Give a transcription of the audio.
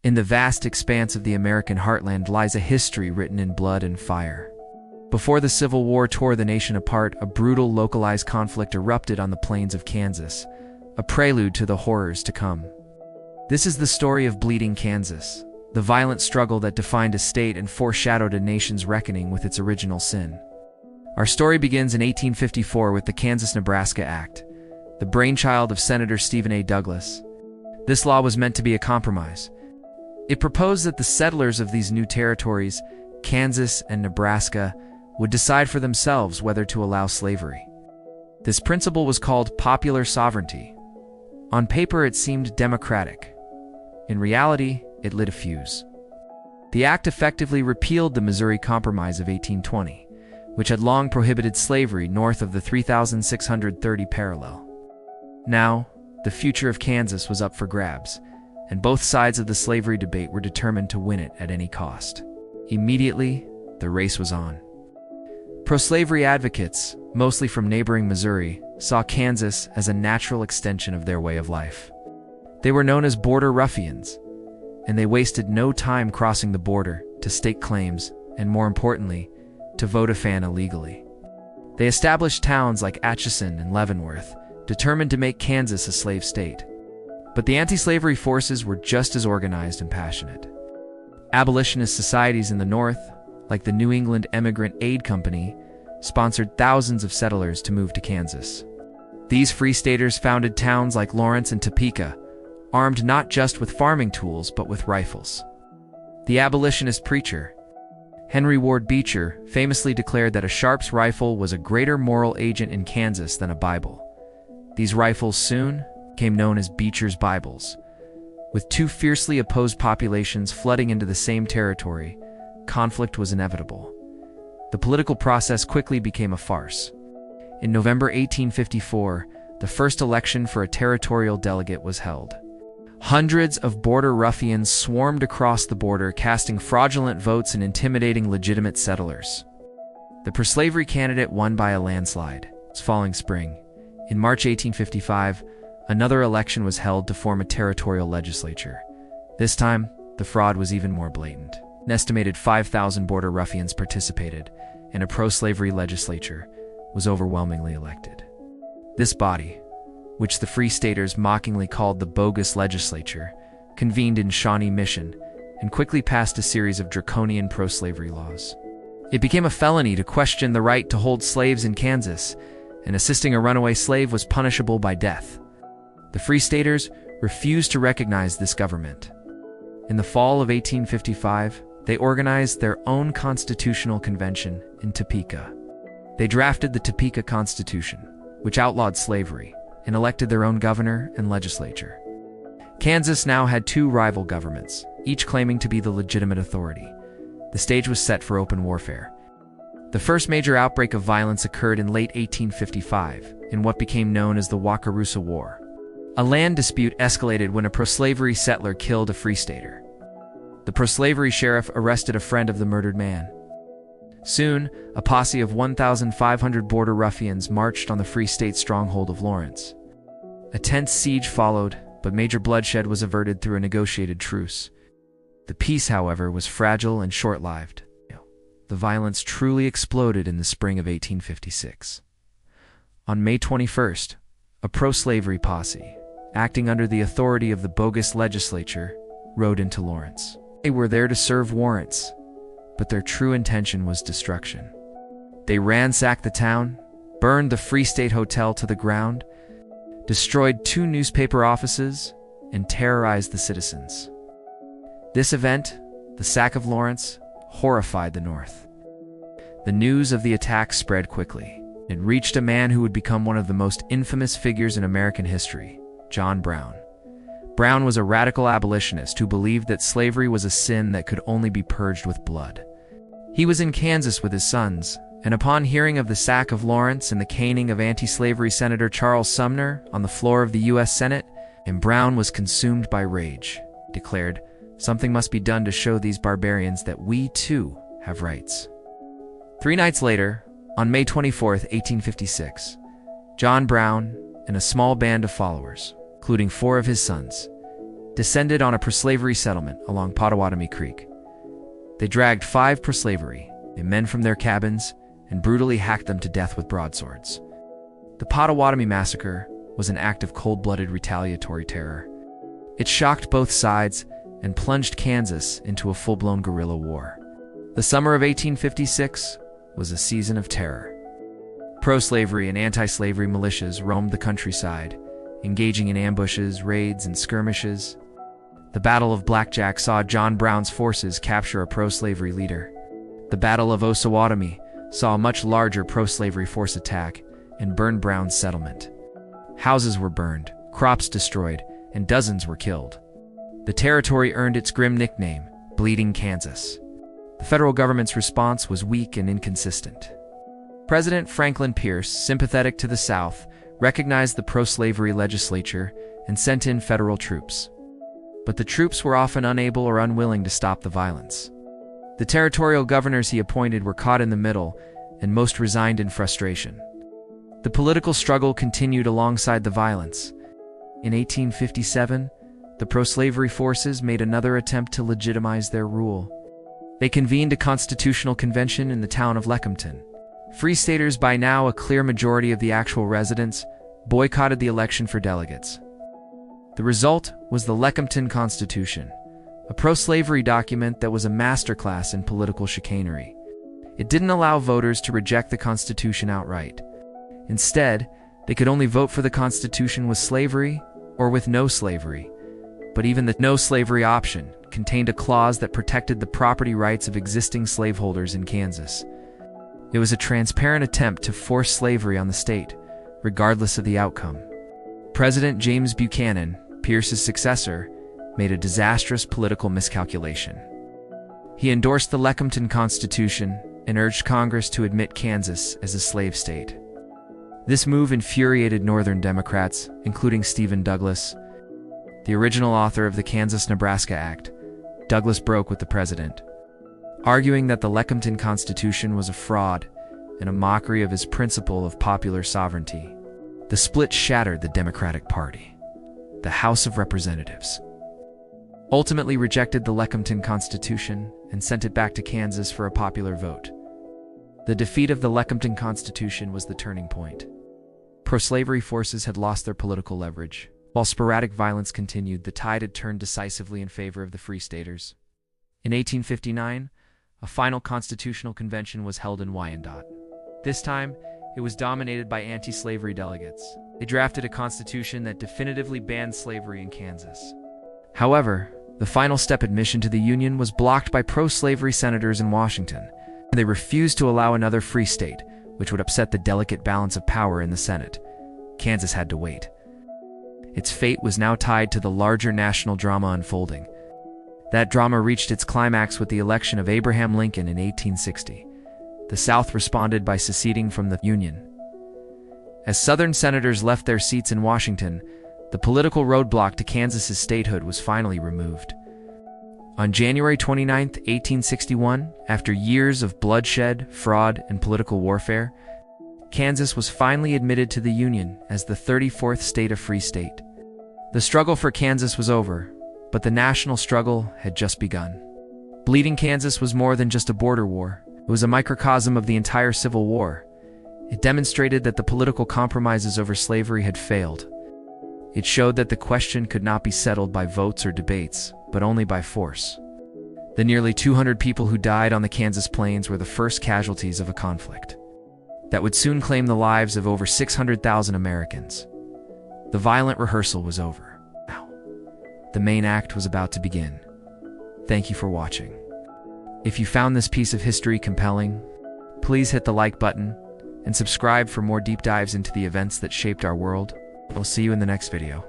In the vast expanse of the American heartland lies a history written in blood and fire. Before the Civil War tore the nation apart, a brutal localized conflict erupted on the plains of Kansas, a prelude to the horrors to come. This is the story of Bleeding Kansas, the violent struggle that defined a state and foreshadowed a nation's reckoning with its original sin. Our story begins in 1854 with the Kansas-Nebraska Act, the brainchild of Senator Stephen A. Douglas. This law was meant to be a compromise. It proposed that the settlers of these new territories, Kansas and Nebraska, would decide for themselves whether to allow slavery. This principle was called popular sovereignty. On paper, it seemed democratic. In reality, it lit a fuse. The act effectively repealed the Missouri Compromise of 1820, which had long prohibited slavery north of the 3,630 parallel. Now, the future of Kansas was up for grabs, and both sides of the slavery debate were determined to win it at any cost. Immediately, the race was on. Pro-slavery advocates, mostly from neighboring Missouri, saw Kansas as a natural extension of their way of life. They were known as Border Ruffians, and they wasted no time crossing the border to stake claims and, more importantly, to vote a fan illegally. They established towns like Atchison and Leavenworth, determined to make Kansas a slave state. But the anti-slavery forces were just as organized and passionate. Abolitionist societies in the North, like the New England Emigrant Aid Company, sponsored thousands of settlers to move to Kansas. These free staters founded towns like Lawrence and Topeka, armed not just with farming tools but with rifles. The abolitionist preacher, Henry Ward Beecher, famously declared that a Sharp's rifle was a greater moral agent in Kansas than a Bible. These rifles soon became known as Beecher's Bibles. With two fiercely opposed populations flooding into the same territory, conflict was inevitable. The political process quickly became a farce. In November 1854, the first election for a territorial delegate was held. Hundreds of border ruffians swarmed across the border, casting fraudulent votes and intimidating legitimate settlers. The pro-slavery candidate won by a landslide. It's following spring. In March 1855, another election was held to form a territorial legislature. This time, the fraud was even more blatant. An estimated 5,000 border ruffians participated, and a pro-slavery legislature was overwhelmingly elected. This body, which the Free Staters mockingly called the bogus legislature, convened in Shawnee Mission and quickly passed a series of draconian pro-slavery laws. It became a felony to question the right to hold slaves in Kansas, and assisting a runaway slave was punishable by death. The Free Staters refused to recognize this government. In the fall of 1855, they organized their own constitutional convention in Topeka. They drafted the Topeka Constitution, which outlawed slavery, and elected their own governor and legislature. Kansas now had two rival governments, each claiming to be the legitimate authority. The stage was set for open warfare. The first major outbreak of violence occurred in late 1855, in what became known as the Wakarusa War. A land dispute escalated when a pro-slavery settler killed a Free Stater. The pro-slavery sheriff arrested a friend of the murdered man. Soon, a posse of 1,500 border ruffians marched on the Free State stronghold of Lawrence. A tense siege followed, but major bloodshed was averted through a negotiated truce. The peace, however, was fragile and short-lived. The violence truly exploded in the spring of 1856. On May 21st, a pro-slavery posse, acting under the authority of the bogus legislature, rode into Lawrence. They were there to serve warrants, but their true intention was destruction. They ransacked the town, burned the Free State Hotel to the ground, destroyed 2 newspaper offices, and terrorized the citizens. This event, the sack of Lawrence, horrified the North. The news of the attack spread quickly. It reached a man who would become one of the most infamous figures in American history, John Brown. Brown was a radical abolitionist who believed that slavery was a sin that could only be purged with blood. He was in Kansas with his sons, and upon hearing of the sack of Lawrence and the caning of anti-slavery Senator Charles Sumner on the floor of the U.S. Senate, and Brown was consumed by rage, declared, "Something must be done to show these barbarians that we, too, have rights." 3 nights later, on May 24, 1856, John Brown and a small band of followers, including 4 of his sons, descended on a pro-slavery settlement along Pottawatomie Creek. They dragged 5 pro-slavery men from their cabins and brutally hacked them to death with broadswords. The Pottawatomie Massacre was an act of cold-blooded retaliatory terror. It shocked both sides and plunged Kansas into a full-blown guerrilla war. The summer of 1856 was a season of terror. Pro-slavery and anti-slavery militias roamed the countryside, engaging in ambushes, raids, and skirmishes. The Battle of Blackjack saw John Brown's forces capture a pro-slavery leader. The Battle of Osawatomie saw a much larger pro-slavery force attack and burn Brown's settlement. Houses were burned, crops destroyed, and dozens were killed. The territory earned its grim nickname, Bleeding Kansas. The federal government's response was weak and inconsistent. President Franklin Pierce, sympathetic to the South, recognized the pro-slavery legislature and sent in federal troops. But the troops were often unable or unwilling to stop the violence. The territorial governors he appointed were caught in the middle, and most resigned in frustration. The political struggle continued alongside the violence. In 1857, the pro-slavery forces made another attempt to legitimize their rule. They convened a constitutional convention in the town of Lecompton. Free Staters, by now a clear majority of the actual residents, boycotted the election for delegates. The result was the Lecompton Constitution, a pro-slavery document that was a masterclass in political chicanery. It didn't allow voters to reject the Constitution outright. Instead, they could only vote for the Constitution with slavery or with no slavery. But even the no slavery option contained a clause that protected the property rights of existing slaveholders in Kansas. It was a transparent attempt to force slavery on the state, regardless of the outcome. President James Buchanan, Pierce's successor, made a disastrous political miscalculation. He endorsed the Lecompton Constitution and urged Congress to admit Kansas as a slave state. This move infuriated Northern Democrats, including Stephen Douglas. The original author of the Kansas-Nebraska Act, Douglas broke with the president, arguing that the Lecompton Constitution was a fraud and a mockery of his principle of popular sovereignty. The split shattered the Democratic Party. The House of Representatives ultimately rejected the Lecompton Constitution and sent it back to Kansas for a popular vote. The defeat of the Lecompton Constitution was the turning point. Pro-slavery forces had lost their political leverage. While sporadic violence continued, the tide had turned decisively in favor of the Free Staters. In 1859, a final constitutional convention was held in Wyandotte. This time, it was dominated by anti-slavery delegates. They drafted a constitution that definitively banned slavery in Kansas. However, the final step admission to the Union was blocked by pro-slavery senators in Washington. They refused to allow another free state, which would upset the delicate balance of power in the Senate. Kansas had to wait. Its fate was now tied to the larger national drama unfolding. That drama reached its climax with the election of Abraham Lincoln in 1860. The South responded by seceding from the Union. As Southern senators left their seats in Washington, the political roadblock to Kansas's statehood was finally removed. On January 29, 1861, after years of bloodshed, fraud, and political warfare, Kansas was finally admitted to the Union as the 34th state a free state. The struggle for Kansas was over, but the national struggle had just begun. Bleeding Kansas was more than just a border war. It was a microcosm of the entire Civil War. It demonstrated that the political compromises over slavery had failed. It showed that the question could not be settled by votes or debates, but only by force. The nearly 200 people who died on the Kansas plains were the first casualties of a conflict that would soon claim the lives of over 600,000 Americans. The violent rehearsal was over. Now, the main act was about to begin. Thank you for watching. If you found this piece of history compelling, please hit the like button and subscribe for more deep dives into the events that shaped our world. We'll see you in the next video.